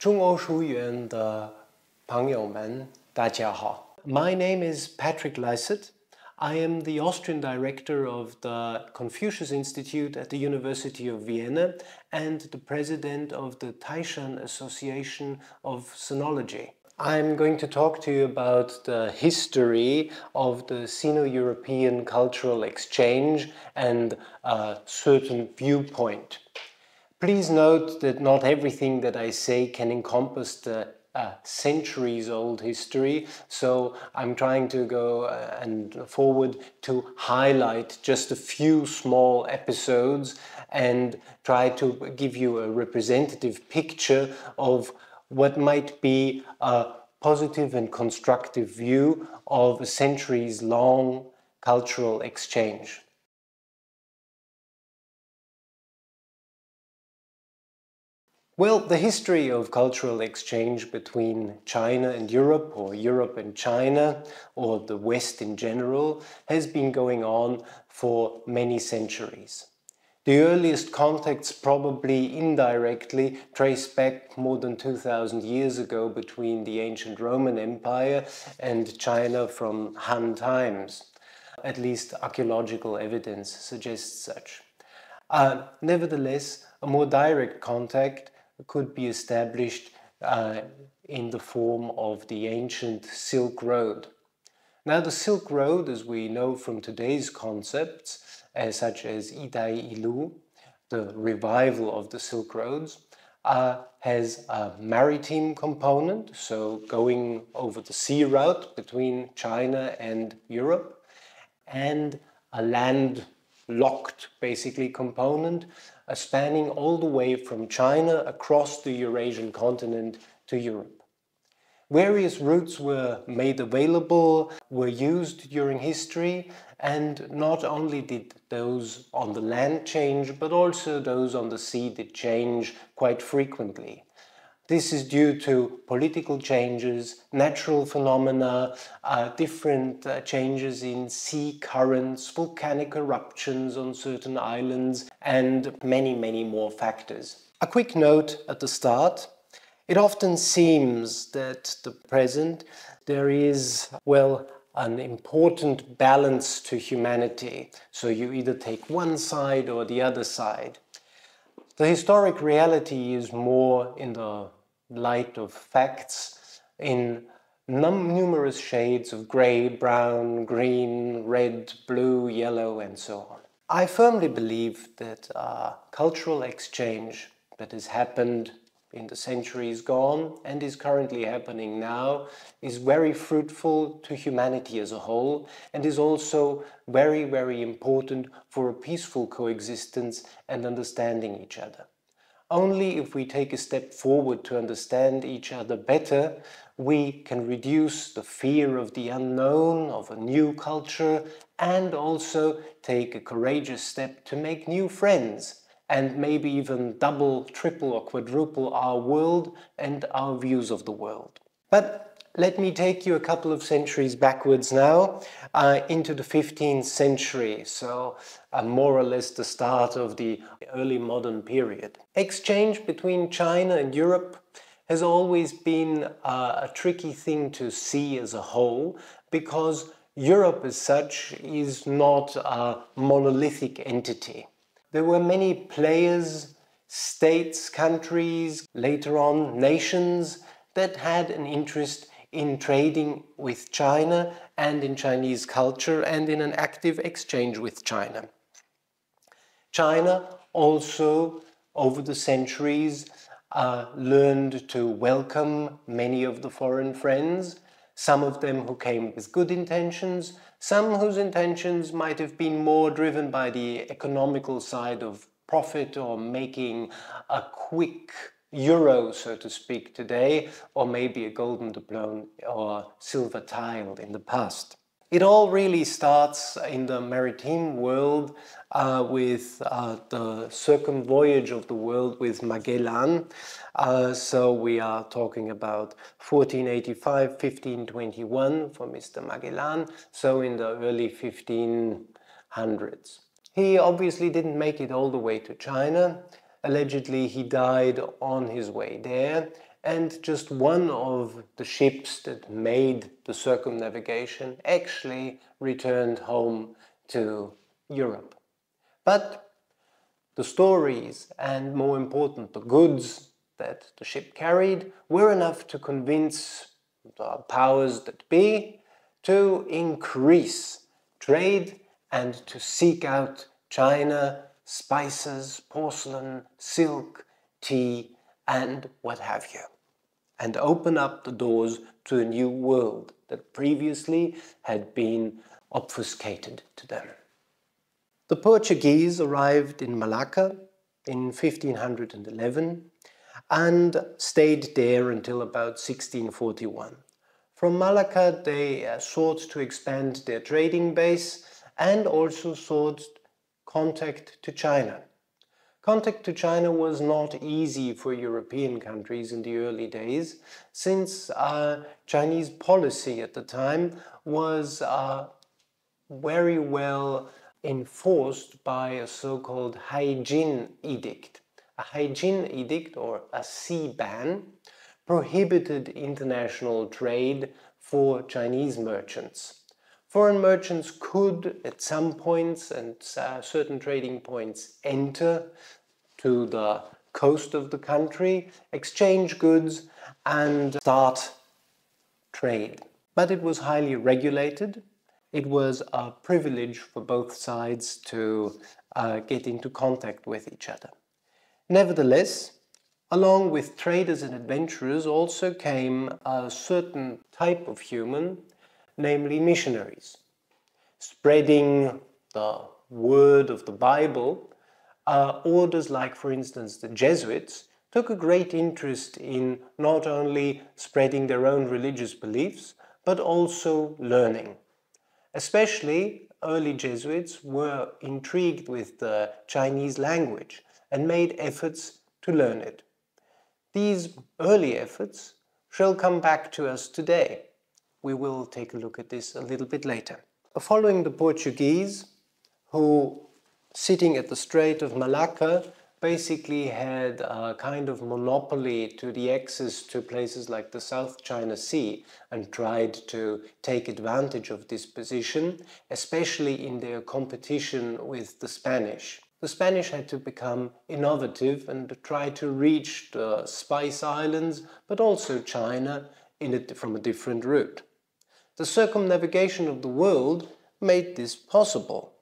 中欧书院的朋友们，大家好。My name is Padraig Lysaght. I am the Austrian director of the Confucius Institute at the University of Vienna and the president of the Taishan Association of Sinology. I'm going to talk to you about the history of the Sino-European cultural exchange and a certain viewpoint. Please note that not everything that I say can encompass the centuries-old history, so I'm trying to go and forward to highlight just a few small episodes and try to give you a representative picture of what might be a positive and constructive view of a centuries-long cultural exchange. Well, the history of cultural exchange between China and Europe, or Europe and China, or the West in general, has been going on for many centuries. The earliest contacts probably indirectly trace back more than 2,000 years ago between the ancient Roman Empire and China from Han times. At least archaeological evidence suggests such. Nevertheless, a more direct contact could be established in the form of the ancient Silk Road. Now, the Silk Road, as we know from today's concepts, such as Idai Ilu, the revival of the Silk Roads, has a maritime component, so going over the sea route between China and Europe, and a land-locked, basically, component, spanning all the way from China across the Eurasian continent to Europe. Various routes were made available, were used during history, and not only did those on the land change, but also those on the sea did change quite frequently. This is due to political changes, natural phenomena, different changes in sea currents, volcanic eruptions on certain islands, and many, many more factors. A quick note at the start. It often seems that at the present there is, well, an important balance to humanity. So you either take one side or the other side. The historic reality is more in the light of facts, in numerous shades of grey, brown, green, red, blue, yellow, and so on. I firmly believe that cultural exchange that has happened in the centuries gone and is currently happening now is very fruitful to humanity as a whole and is also very, very important for a peaceful coexistence and understanding each other. Only if we take a step forward to understand each other better, we can reduce the fear of the unknown, of a new culture, and also take a courageous step to make new friends, and maybe even double, triple, or quadruple our world and our views of the world. But let me take you a couple of centuries backwards now, into the 15th century, so more or less the start of the early modern period. Exchange between China and Europe has always been a tricky thing to see as a whole, because Europe as such is not a monolithic entity. There were many players, states, countries, later on nations, that had an interest in trading with China and in Chinese culture and in an active exchange with China. China also, over the centuries, learned to welcome many of the foreign friends, some of them who came with good intentions, some whose intentions might have been more driven by the economical side of profit or making a quick euro, so to speak, today, or maybe a golden doubloon or silver tile in the past. It all really starts in the maritime world with the circumvoyage of the world with Magellan. So we are talking about 1485, 1521 for Mr. Magellan, so in the early 1500s. He obviously didn't make it all the way to China. Allegedly, he died on his way there, and just one of the ships that made the circumnavigation actually returned home to Europe. But the stories, and more important, the goods that the ship carried, were enough to convince the powers that be to increase trade and to seek out China, spices, porcelain, silk, tea, and what have you, and open up the doors to a new world that previously had been obfuscated to them. The Portuguese arrived in Malacca in 1511 and stayed there until about 1641. From Malacca they sought to expand their trading base and also sought contact to China. Contact to China was not easy for European countries in the early days, since Chinese policy at the time was very well enforced by a so-called Haijin edict. A Haijin edict, or a sea ban, prohibited international trade for Chinese merchants. Foreign merchants could, at some points and certain trading points, enter to the coast of the country, exchange goods, and start trade. But it was highly regulated. It was a privilege for both sides to get into contact with each other. Nevertheless, along with traders and adventurers also came a certain type of human, namely missionaries, spreading the word of the Bible. Orders like, for instance, the Jesuits took a great interest in not only spreading their own religious beliefs, but also learning. Especially, early Jesuits were intrigued with the Chinese language and made efforts to learn it. These early efforts shall come back to us today. We will take a look at this a little bit later. Following the Portuguese, who, sitting at the Strait of Malacca, basically had a kind of monopoly to the access to places like the South China Sea and tried to take advantage of this position, especially in their competition with the Spanish. The Spanish had to become innovative and try to reach the Spice Islands, but also China from a different route. The circumnavigation of the world made this possible,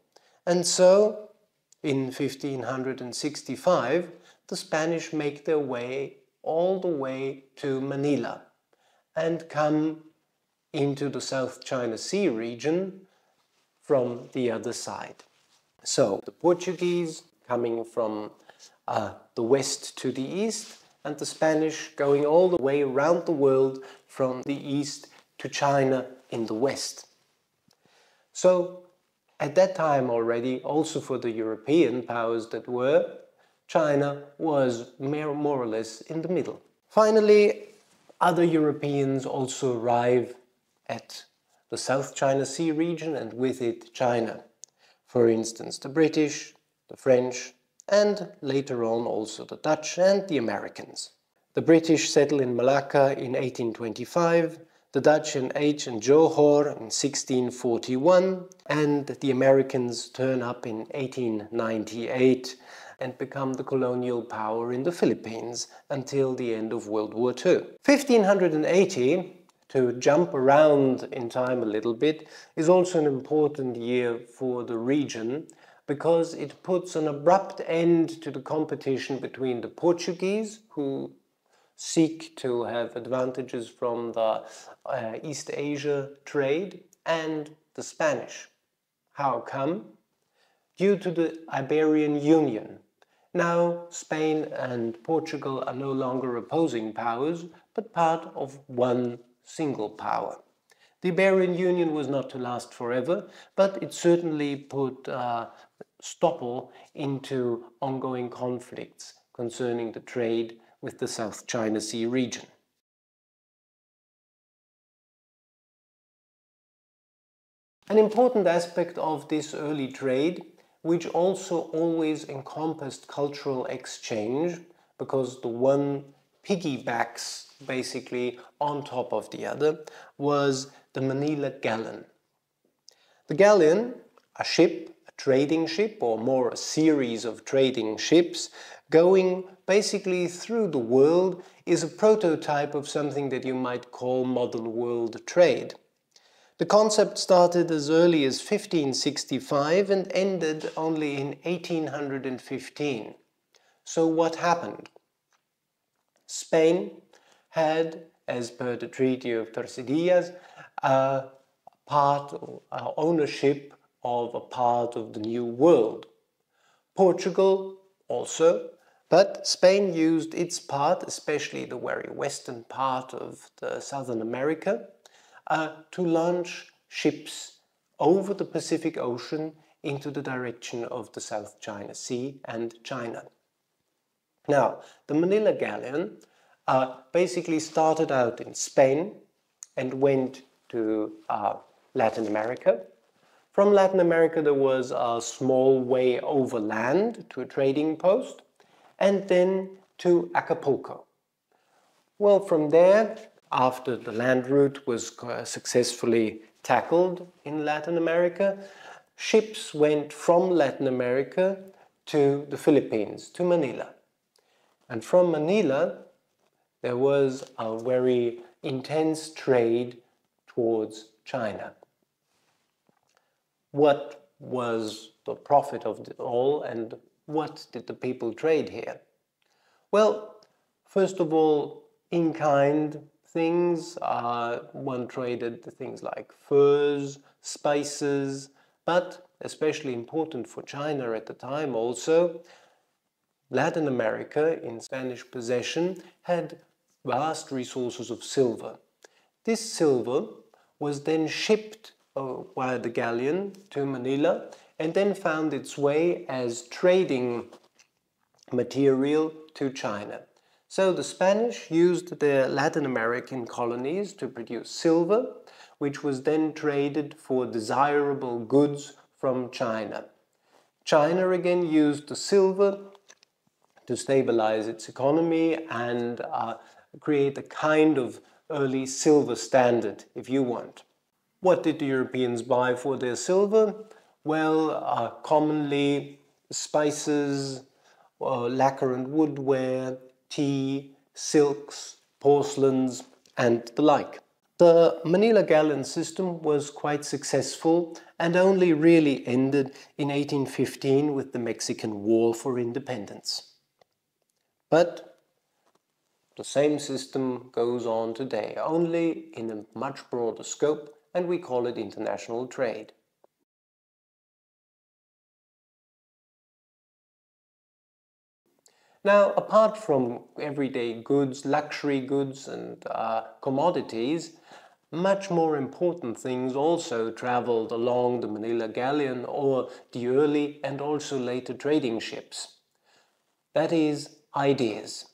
and so in 1565, the Spanish make their way all the way to Manila and come into the South China Sea region from the other side. So the Portuguese coming from the west to the east, and the Spanish going all the way around the world from the east to China in the west. So at that time already, also for the European powers that were, China was more or less in the middle. Finally, other Europeans also arrive at the South China Sea region, and with it China. For instance, the British, the French, and later on also the Dutch and the Americans. The British settle in Malacca in 1825, the Dutch in H and Johor in 1641, and the Americans turn up in 1898 and become the colonial power in the Philippines until the end of World War II. 1580, to jump around in time a little bit, is also an important year for the region because it puts an abrupt end to the competition between the Portuguese, who seek to have advantages from the East Asia trade, and the Spanish. How come? Due to the Iberian Union. Now Spain and Portugal are no longer opposing powers, but part of one single power. The Iberian Union was not to last forever, but it certainly put a stopper into ongoing conflicts concerning the trade with the South China Sea region. An important aspect of this early trade, which also always encompassed cultural exchange, because the one piggybacks basically on top of the other was the Manila galleon. The galleon, a ship, a trading ship, or more a series of trading ships going basically through the world, is a prototype of something that you might call modern world trade. The concept started as early as 1565 and ended only in 1815. So what happened? Spain had, as per the Treaty of Tordesillas, ownership of a part of the New World. Portugal also, but Spain used its part, especially the very western part of the Southern America, to launch ships over the Pacific Ocean into the direction of the South China Sea and China. Now, the Manila galleon basically started out in Spain and went to Latin America. From Latin America there was a small way overland to a trading post, and then to Acapulco. Well, from there, after the land route was successfully tackled in Latin America, ships went from Latin America to the Philippines, to Manila. And from Manila, there was a very intense trade towards China. What was the profit of it all, and what did the people trade here? Well, first of all, in-kind things. One traded things like furs, spices, but especially important for China at the time also, Latin America, in Spanish possession, had vast resources of silver. This silver was then shipped via the galleon to Manila and then found its way as trading material to China. So the Spanish used their Latin American colonies to produce silver, which was then traded for desirable goods from China. China again used the silver to stabilize its economy and create a kind of early silver standard, if you want. What did the Europeans buy for their silver? Well, commonly spices, lacquer and woodware, tea, silks, porcelains, and the like. The Manila galleon system was quite successful and only really ended in 1815 with the Mexican War for Independence. But the same system goes on today, only in a much broader scope, and we call it international trade. Now, apart from everyday goods, luxury goods and commodities, much more important things also traveled along the Manila galleon or the early and also later trading ships. That is, ideas.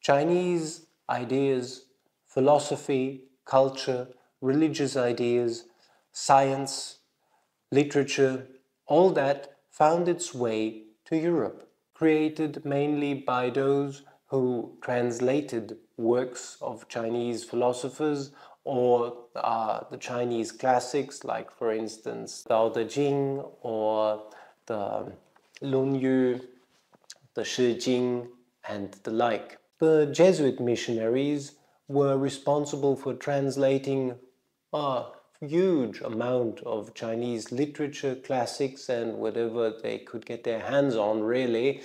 Chinese ideas, philosophy, culture, religious ideas, science, literature, all that found its way to Europe, created mainly by those who translated works of Chinese philosophers or the Chinese classics, like for instance Tao Te Ching or the Lun Yu, the Shi Jing, and the like. The Jesuit missionaries were responsible for translating a huge amount of Chinese literature, classics, and whatever they could get their hands on, really,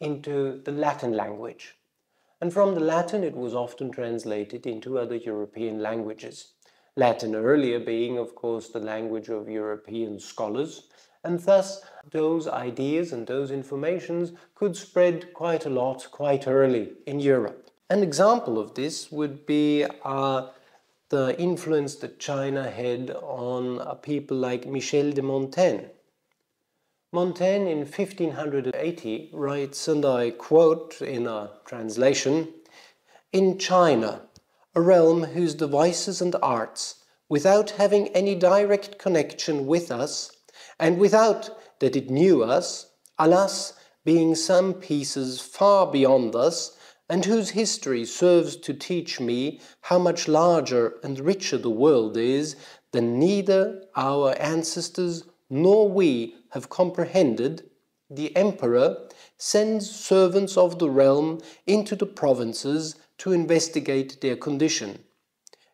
into the Latin language. And from the Latin it was often translated into other European languages. Latin earlier being, of course, the language of European scholars, and thus those ideas and those informations could spread quite a lot, quite early in Europe. An example of this would be the influence that China had on people like Michel de Montaigne. Montaigne in 1580 writes, and I quote in a translation, "In China, a realm whose devices and arts, without having any direct connection with us, and without that it knew us, alas, being some pieces far beyond us, and whose history serves to teach me how much larger and richer the world is than neither our ancestors nor we have comprehended, the emperor sends servants of the realm into the provinces to investigate their condition.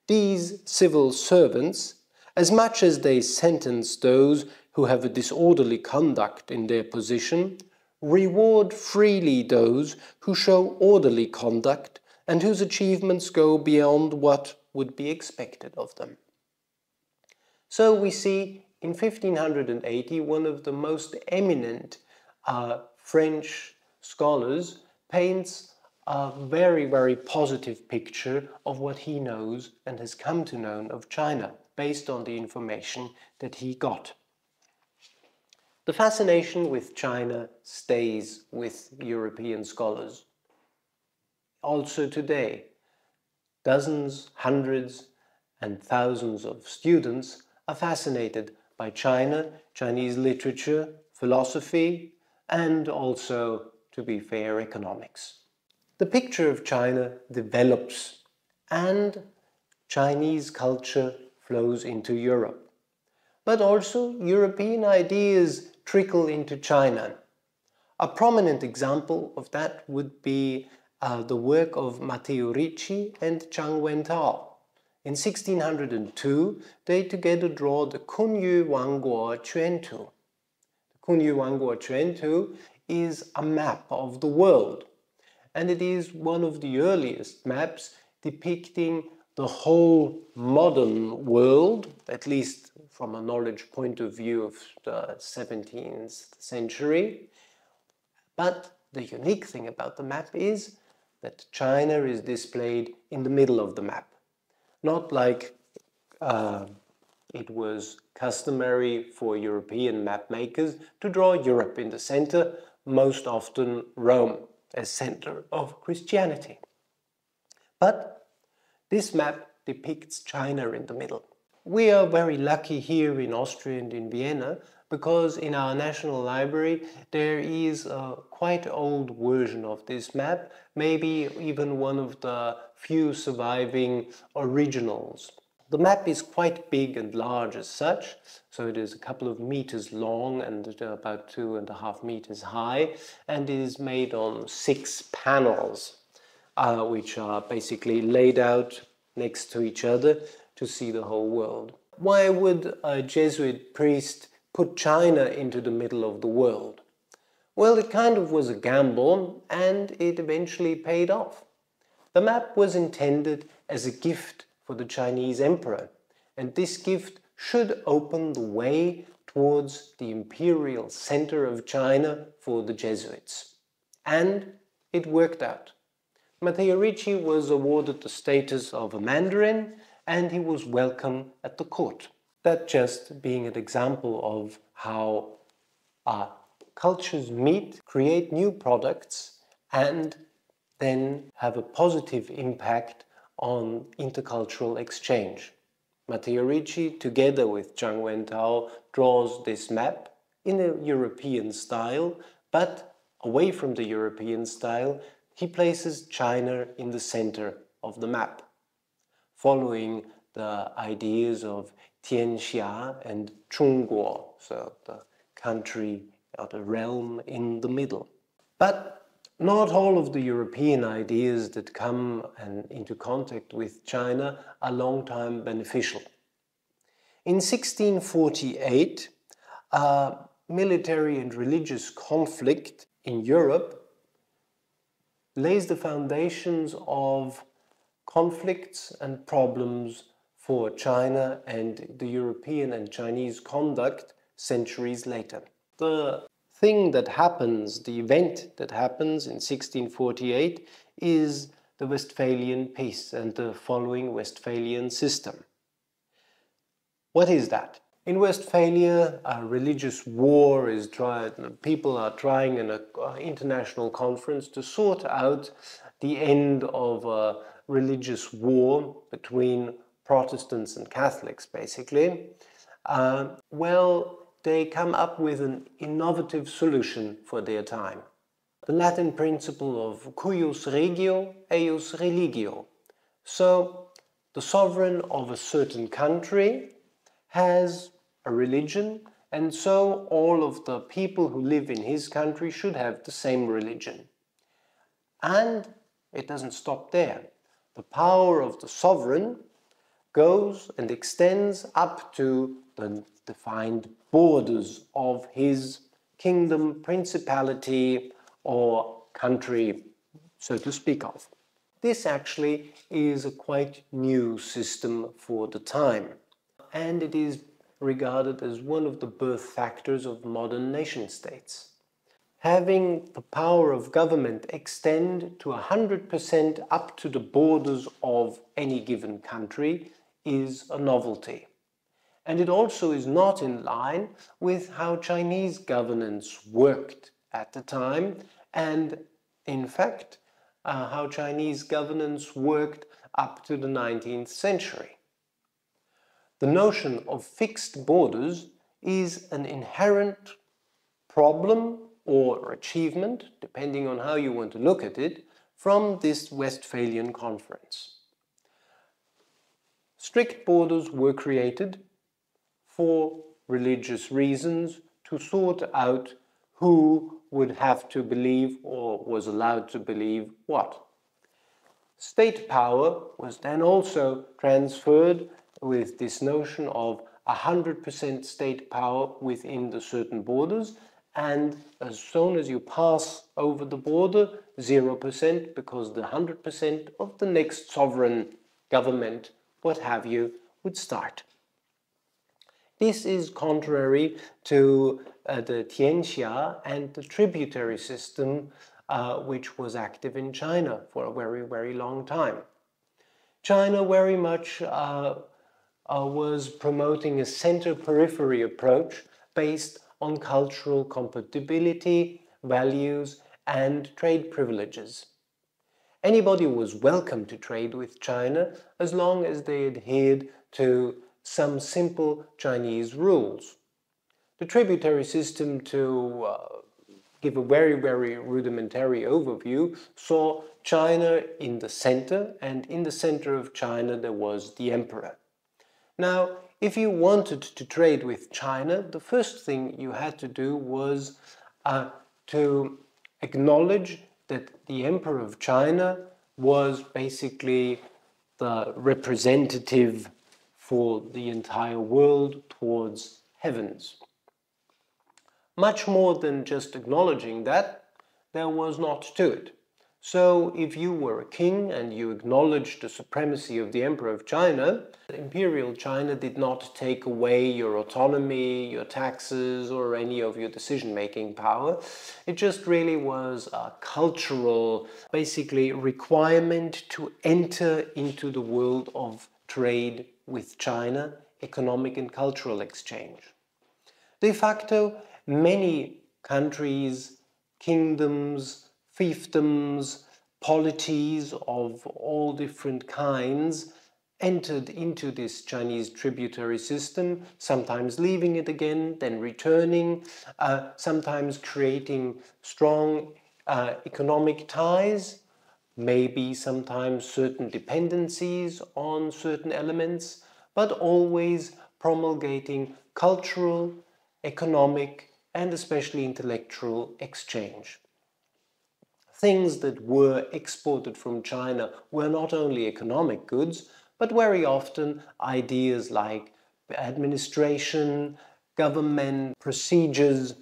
These civil servants, as much as they sentence those who have a disorderly conduct in their position, reward freely those who show orderly conduct and whose achievements go beyond what would be expected of them. So we see in 1580 one of the most eminent French scholars paints a very, very positive picture of what he knows and has come to know of China based on the information that he got. The fascination with China stays with European scholars. Also today, dozens, hundreds, and thousands of students are fascinated by China, Chinese literature, philosophy, and also, to be fair, economics. The picture of China develops, and Chinese culture flows into Europe. But also European ideas trickle into China. A prominent example of that would be the work of Matteo Ricci and Zhang Wentao. In 1602, they together draw the Kunyu Wangguo Quantu. The Kunyu Wangguo Quantu is a map of the world, and it is one of the earliest maps depicting the whole modern world, at least from a knowledge point of view of the 17th century. But the unique thing about the map is that China is displayed in the middle of the map. Not like it was customary for European map makers to draw Europe in the center, most often Rome as center of Christianity. But this map depicts China in the middle. We are very lucky here in Austria and in Vienna because in our National Library there is a quite old version of this map, maybe even one of the few surviving originals. The map is quite big and large as such, so it is a couple of meters long and about 2.5 meters high, and it is made on 6 panels, which are basically laid out next to each other to see the whole world. Why would a Jesuit priest put China into the middle of the world? Well, it kind of was a gamble, and it eventually paid off. The map was intended as a gift for the Chinese emperor, and this gift should open the way towards the imperial center of China for the Jesuits. And it worked out. Matteo Ricci was awarded the status of a mandarin, and he was welcome at the court. That just being an example of how cultures meet, create new products, and then have a positive impact on intercultural exchange. Matteo Ricci, together with Zhang Wentao, draws this map in a European style, but away from the European style, he places China in the center of the map, following the ideas of Tianxia and Zhongguo, so the country or the realm in the middle. But not all of the European ideas that come into contact with China are long-time beneficial. In 1648, a military and religious conflict in Europe lays the foundations of conflicts and problems for China and the European and Chinese conduct centuries later. The thing that happens, the event that happens in 1648 is the Westphalian Peace and the following Westphalian system. What is that? In Westphalia, a religious war is tried. People are trying in an international conference to sort out the end of a religious war between Protestants and Catholics, basically. Well, they come up with an innovative solution for their time. the Latin principle of cuius regio, eius religio. So, the sovereign of a certain country has a religion, and so all of the people who live in his country should have the same religion. And it doesn't stop there. The power of the sovereign goes and extends up to the defined borders of his kingdom, principality, or country, so to speak of. This actually is a quite new system for the time, and it is regarded as one of the birth factors of modern nation-states. Having the power of government extend to 100% up to the borders of any given country is a novelty. And it also is not in line with how Chinese governance worked at the time, and in fact, how Chinese governance worked up to the 19th century. The notion of fixed borders is an inherent problem or achievement, depending on how you want to look at it, from this Westphalian Conference. Strict borders were created for religious reasons to sort out who would have to believe or was allowed to believe what. State power was then also transferred with this notion of 100% state power within the certain borders, and as soon as you pass over the border, 0%, because the 100% of the next sovereign government, what have you, would start. This is contrary to the Tianxia and the tributary system which was active in China for a very, very long time. China very much was promoting a center-periphery approach based on cultural compatibility, values, and trade privileges. Anybody was welcome to trade with China as long as they adhered to some simple Chinese rules. The tributary system, to give a very, very rudimentary overview, saw China in the center, and in the center of China there was the emperor. Now, if you wanted to trade with China, the first thing you had to do was to acknowledge that the emperor of China was basically the representative for the entire world towards heavens. Much more than just acknowledging that, there was not to it. So if you were a king and you acknowledged the supremacy of the Emperor of China, Imperial China did not take away your autonomy, your taxes, or any of your decision-making power. It just really was a cultural, basically, requirement to enter into the world of trade with China, economic and cultural exchange. De facto, many countries, kingdoms, fiefdoms, polities of all different kinds entered into this Chinese tributary system, sometimes leaving it again, then returning, sometimes creating strong economic ties, maybe sometimes certain dependencies on certain elements, but always promulgating cultural, economic, and especially intellectual exchange. Things that were exported from China were not only economic goods, but very often ideas like administration, government procedures,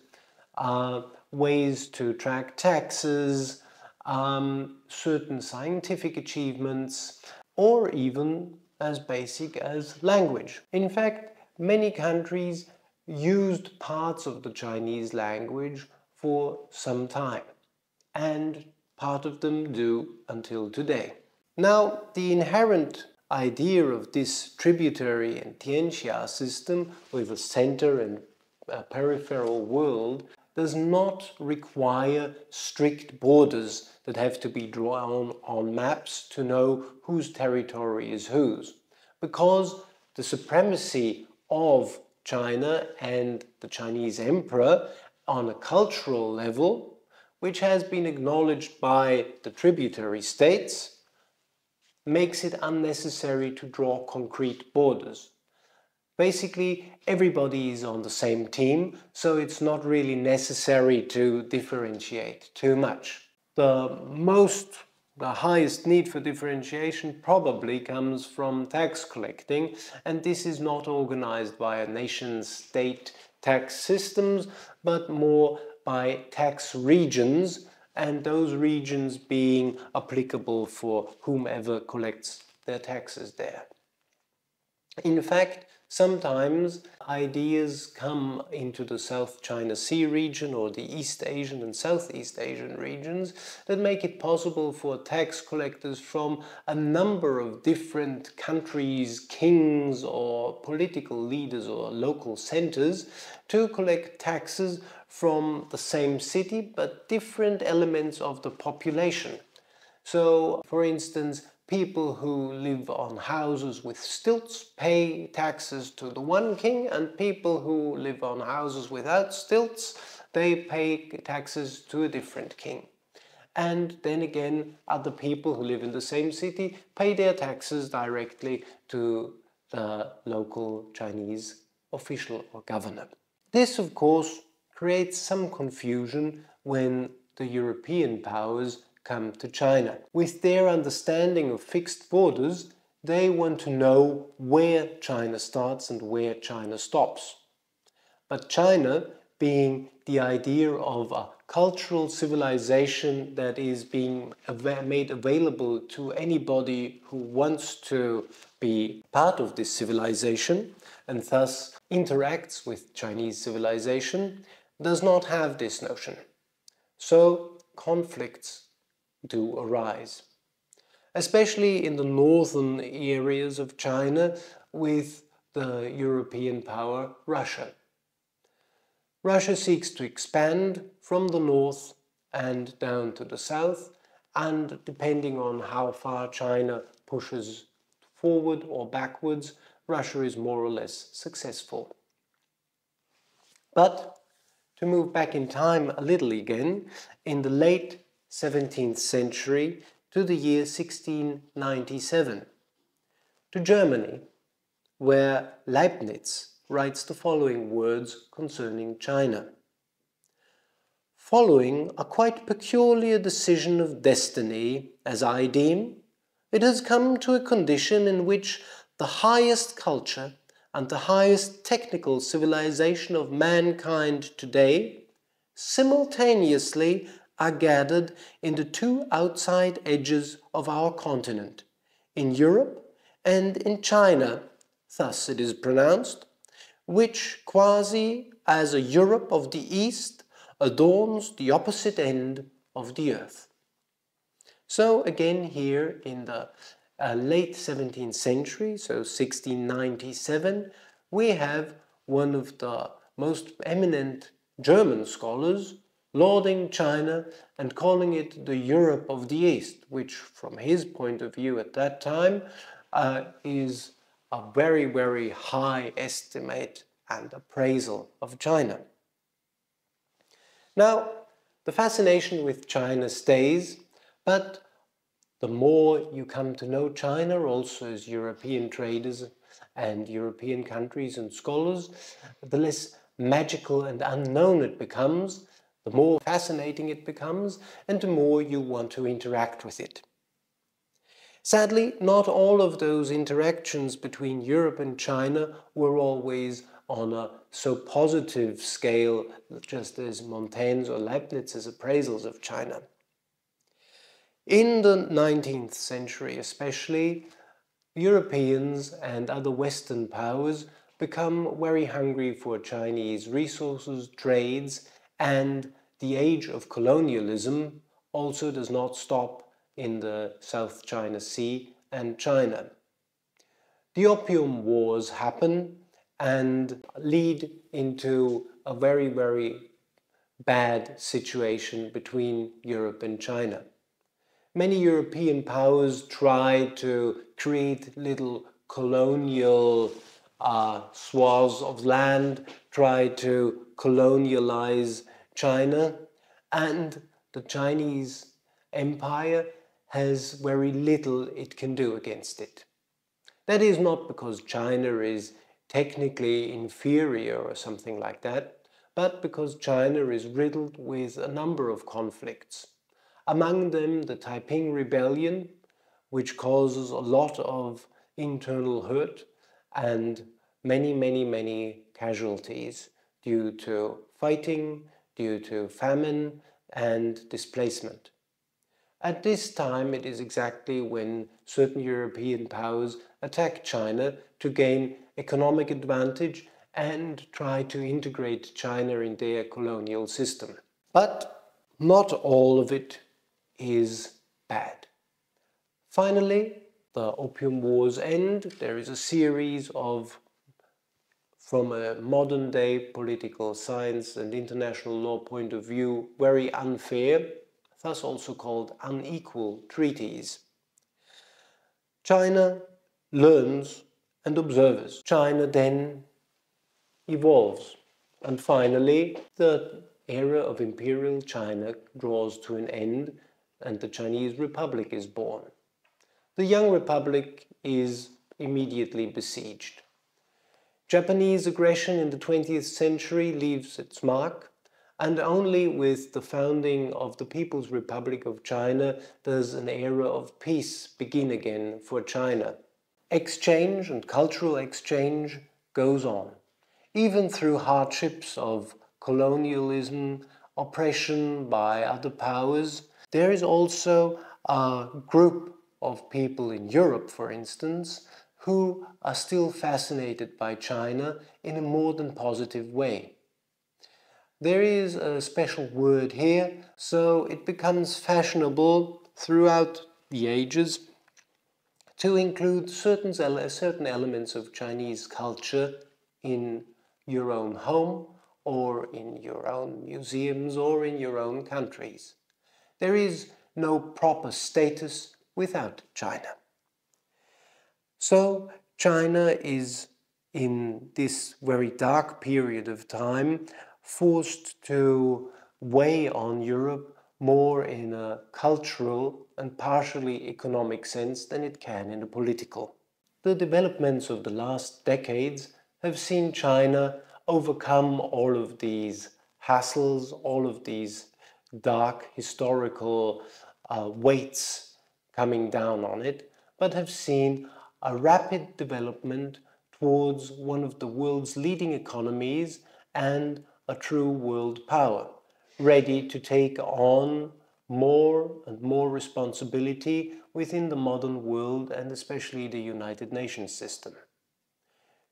ways to track taxes, certain scientific achievements, or even as basic as language. In fact, many countries used parts of the Chinese language for some time, and part of them do until today. Now, the inherent idea of this tributary and Tianxia system with a center and a peripheral world does not require strict borders that have to be drawn on maps to know whose territory is whose, because the supremacy of China and the Chinese emperor on a cultural level which has been acknowledged by the tributary states, makes it unnecessary to draw concrete borders. Basically, everybody is on the same team, so it's not really necessary to differentiate too much. The highest need for differentiation probably comes from tax collecting, and this is not organized by a nation-state tax systems, but more by tax regions, and those regions being applicable for whomever collects their taxes there. In fact, sometimes ideas come into the South China Sea region or the East Asian and Southeast Asian regions that make it possible for tax collectors from a number of different countries, kings or political leaders or local centers to collect taxes from the same city but different elements of the population. So, for instance, people who live on houses with stilts pay taxes to the one king, and people who live on houses without stilts, they pay taxes to a different king. And then again, other people who live in the same city pay their taxes directly to the local Chinese official or governor. This, of course, creates some confusion when the European powers come to China. With their understanding of fixed borders, they want to know where China starts and where China stops. But China, being the idea of a cultural civilization that is being made available to anybody who wants to be part of this civilization and thus interacts with Chinese civilization, does not have this notion. So conflicts do arise, especially in the northern areas of China with the European power Russia. Russia seeks to expand from the north and down to the south, and depending on how far China pushes forward or backwards, Russia is more or less successful. But to move back in time a little again, in the late 17th century to the year 1697, to Germany, where Leibniz writes the following words concerning China. Following a quite peculiar decision of destiny, as I deem, it has come to a condition in which the highest culture and the highest technical civilization of mankind today simultaneously are gathered in the two outside edges of our continent, in Europe and in China, thus it is pronounced, which quasi as a Europe of the East adorns the opposite end of the earth. So again here in the late 17th century, so 1697, we have one of the most eminent German scholars lauding China and calling it the Europe of the East, which from his point of view at that time is a very, very high estimate and appraisal of China. Now, the fascination with China stays, but the more you come to know China, also as European traders and European countries and scholars, the less magical and unknown it becomes, the more fascinating it becomes, and the more you want to interact with it. Sadly, not all of those interactions between Europe and China were always on a so positive scale, just as Montaigne's or Leibniz's appraisals of China. In the 19th century especially, Europeans and other Western powers become very hungry for Chinese resources, trades, and the age of colonialism also does not stop in the South China Sea and China. The Opium Wars happen and lead into a very, very bad situation between Europe and China. Many European powers try to create little colonial swaths of land, try to colonialize China, and the Chinese Empire has very little it can do against it. That is not because China is technically inferior or something like that, but because China is riddled with a number of conflicts. Among them, the Taiping Rebellion, which causes a lot of internal hurt and many casualties due to fighting, due to famine and displacement. At this time, it is exactly when certain European powers attack China to gain economic advantage and try to integrate China in their colonial system. But not all of it is bad. Finally, the Opium Wars end. There is a series of, from a modern-day political science and international law point of view, very unfair, thus also called unequal treaties. China learns and observes. China then evolves. And finally, the era of imperial China draws to an end and the Chinese Republic is born. The young republic is immediately besieged. Japanese aggression in the 20th century leaves its mark, and only with the founding of the People's Republic of China does an era of peace begin again for China. Exchange and cultural exchange goes on, even through hardships of colonialism, oppression by other powers. There is also a group of people in Europe, for instance, who are still fascinated by China in a more than positive way. There is a special word here, so it becomes fashionable throughout the ages to include certain elements of Chinese culture in your own home or in your own museums or in your own countries. There is no proper status without China. So China is, in this very dark period of time, forced to weigh on Europe more in a cultural and partially economic sense than it can in a political. The developments of the last decades have seen China overcome all of these hassles, all of these dark historical weights coming down on it, but have seen a rapid development towards one of the world's leading economies and a true world power, ready to take on more and more responsibility within the modern world and especially the United Nations system.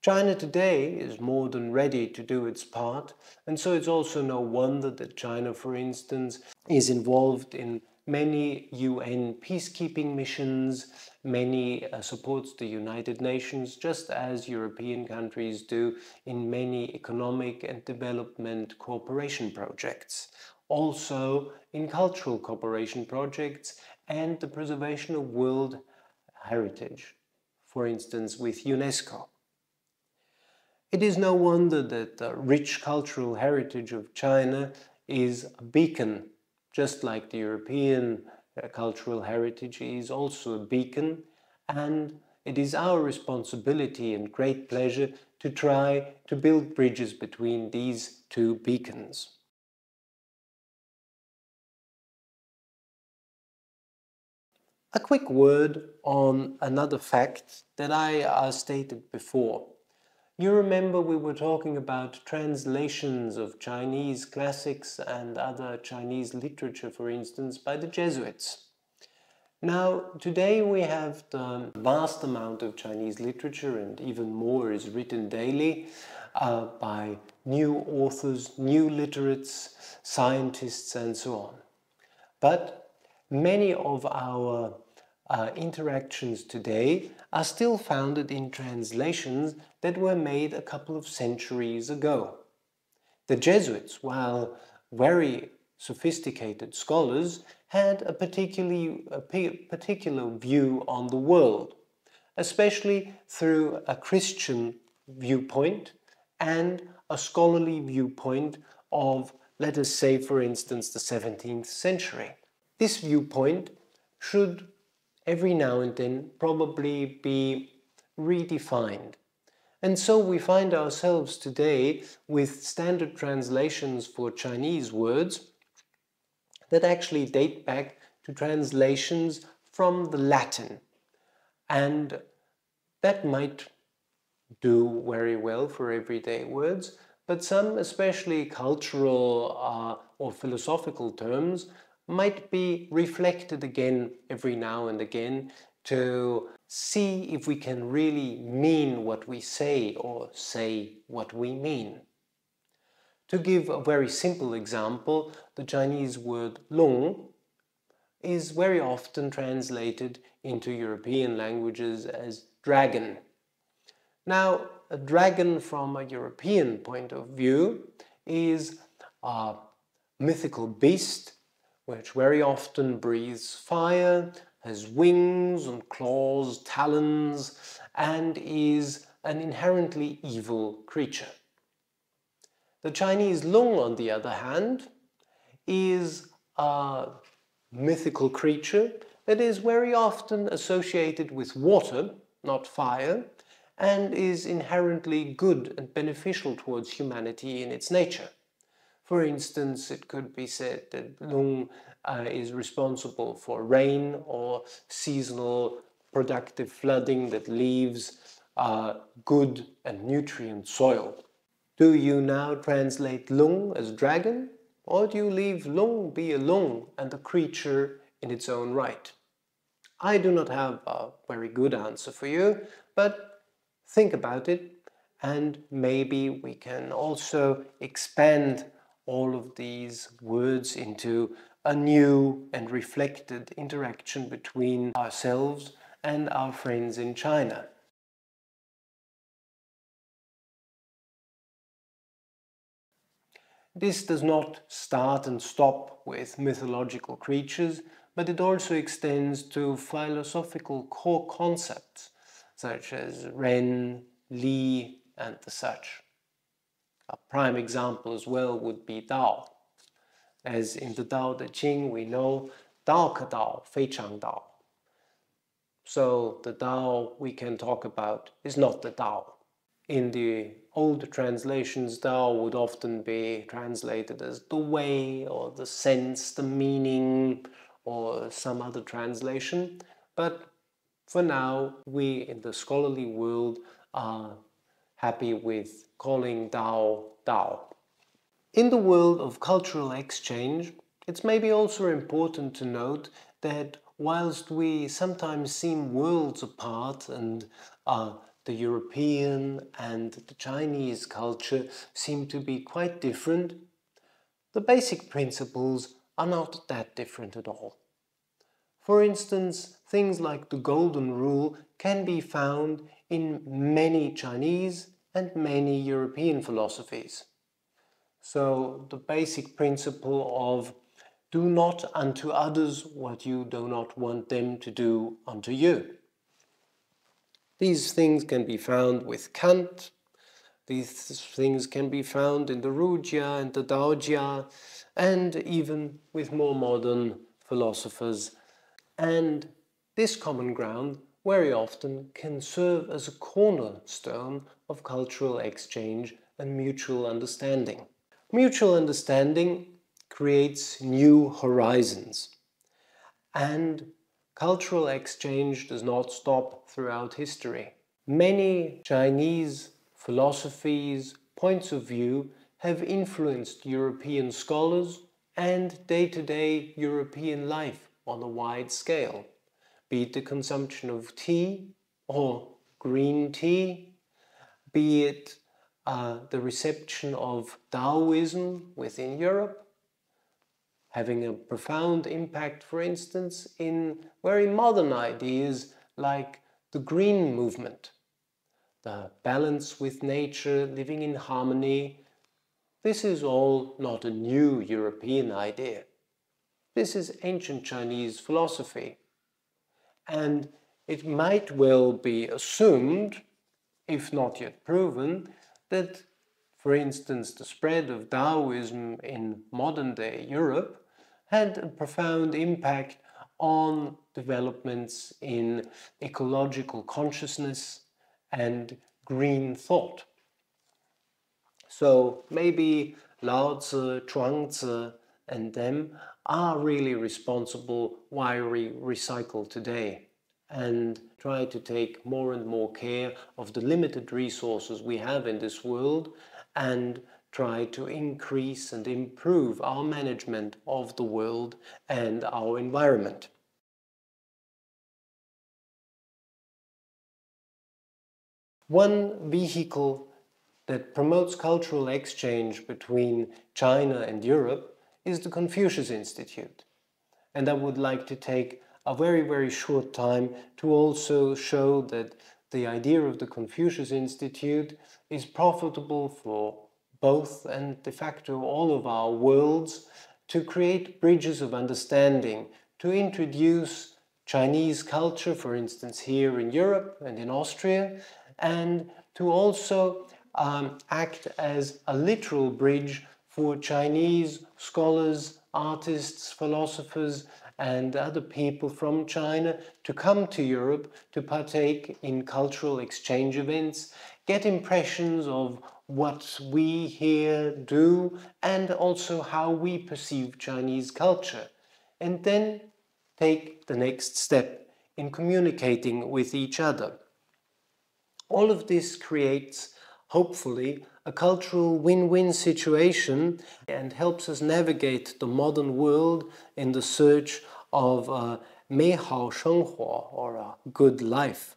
China today is more than ready to do its part, and so it's also no wonder that China, for instance, is involved in many UN peacekeeping missions, supports the United Nations, just as European countries do in many economic and development cooperation projects. Also in cultural cooperation projects and the preservation of world heritage, for instance with UNESCO. It is no wonder that the rich cultural heritage of China is a beacon, just like the European cultural heritage is also a beacon, and it is our responsibility and great pleasure to try to build bridges between these two beacons. A quick word on another fact that I stated before. You remember we were talking about translations of Chinese classics and other Chinese literature, for instance, by the Jesuits. Now, today we have the vast amount of Chinese literature, and even more is written daily by new authors, new literates, scientists, and so on. But many of our interactions today are still founded in translations that were made a couple of centuries ago. The Jesuits, while very sophisticated scholars, had a particular view on the world, especially through a Christian viewpoint and a scholarly viewpoint of let us say, for instance, the 17th century. This viewpoint should every now and then probably be redefined. And so we find ourselves today with standard translations for Chinese words that actually date back to translations from the Latin. And that might do very well for everyday words, but some, especially cultural or philosophical terms, might be reflected again every now and again to see if we can really mean what we say or say what we mean. To give a very simple example, the Chinese word long is very often translated into European languages as dragon. Now, a dragon from a European point of view is a mythical beast which very often breathes fire, has wings and claws, talons, and is an inherently evil creature. The Chinese Long, on the other hand, is a mythical creature that is very often associated with water, not fire, and is inherently good and beneficial towards humanity in its nature. For instance, it could be said that Lung is responsible for rain or seasonal productive flooding that leaves good and nutrient soil. Do you now translate Lung as dragon, or do you leave Lung be a Lung and a creature in its own right? I do not have a very good answer for you, but think about it, and maybe we can also expand all of these words into a new and reflected interaction between ourselves and our friends in China. This does not start and stop with mythological creatures, but it also extends to philosophical core concepts such as Ren, Li, and the such. A prime example as well would be Dao. As in the Tao Te Ching, we know Dao ke Dao, Fei Chang Dao. So the Tao we can talk about is not the Tao. In the old translations, Tao would often be translated as the way or the sense, the meaning, or some other translation. But for now, we in the scholarly world are happy with calling Tao, Tao. In the world of cultural exchange, it's maybe also important to note that whilst we sometimes seem worlds apart and the European and the Chinese culture seem to be quite different, the basic principles are not that different at all. For instance, things like the Golden Rule can be found in many Chinese and many European philosophies. So the basic principle of do not unto others what you do not want them to do unto you. These things can be found with Kant. These things can be found in the Rujia and the Daojia, and even with more modern philosophers. And this common ground very often can serve as a cornerstone of cultural exchange and mutual understanding. Mutual understanding creates new horizons, and cultural exchange does not stop throughout history. Many Chinese philosophies, points of view have influenced European scholars and day-to-day European life on a wide scale, be it the consumption of tea or green tea, be it the reception of Taoism within Europe, having a profound impact, for instance, in very modern ideas like the green movement, the balance with nature, living in harmony. This is all not a new European idea. This is ancient Chinese philosophy. And it might well be assumed, if not yet proven, that For instance, the spread of Taoism in modern-day Europe had a profound impact on developments in ecological consciousness and green thought. So maybe Lao Tzu, Chuang-Tzu, and them are really responsible why we recycle today and try to take more and more care of the limited resources we have in this world and try to increase and improve our management of the world and our environment. One vehicle that promotes cultural exchange between China and Europe is the Confucius Institute. And I would like to take a very short time to also show that the idea of the Confucius Institute is profitable for both and de facto all of our worlds, to create bridges of understanding, to introduce Chinese culture, for instance, here in Europe and in Austria, and to also act as a literal bridge for Chinese scholars, artists, philosophers, and other people from China to come to Europe to partake in cultural exchange events, get impressions of what we here do and also how we perceive Chinese culture, and then take the next step in communicating with each other. All of this creates, hopefully, a cultural win-win situation and helps us navigate the modern world in the search of a 美好生活 or a good life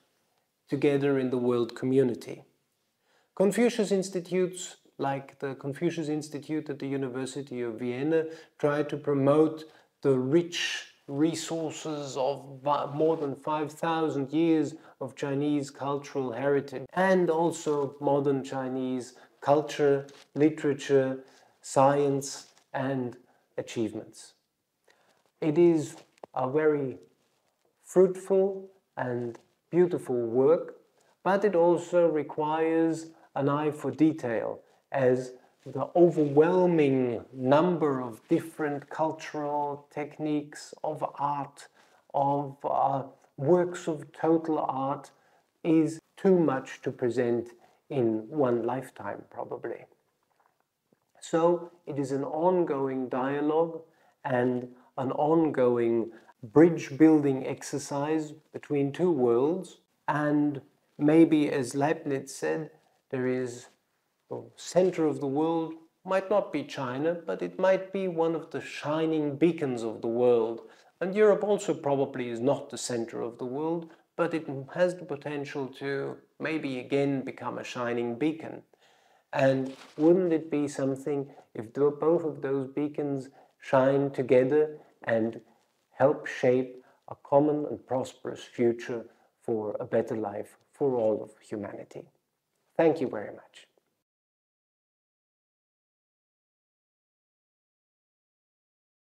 together in the world community. Confucius Institutes, like the Confucius Institute at the University of Vienna, try to promote the rich resources of more than 5,000 years of Chinese cultural heritage and also modern Chinese culture, literature, science, and achievements. It is a very fruitful and beautiful work, but it also requires an eye for detail, as the overwhelming number of different cultural techniques of art, of works of total art, is too much to present in one lifetime, probably. So it is an ongoing dialogue and an ongoing bridge-building exercise between two worlds, and maybe, as Leibniz said, there is the center of the world might not be China, but it might be one of the shining beacons of the world. And Europe also probably is not the center of the world, but it has the potential to maybe again become a shining beacon. And wouldn't it be something if both of those beacons shine together and help shape a common and prosperous future for a better life for all of humanity? Thank you very much.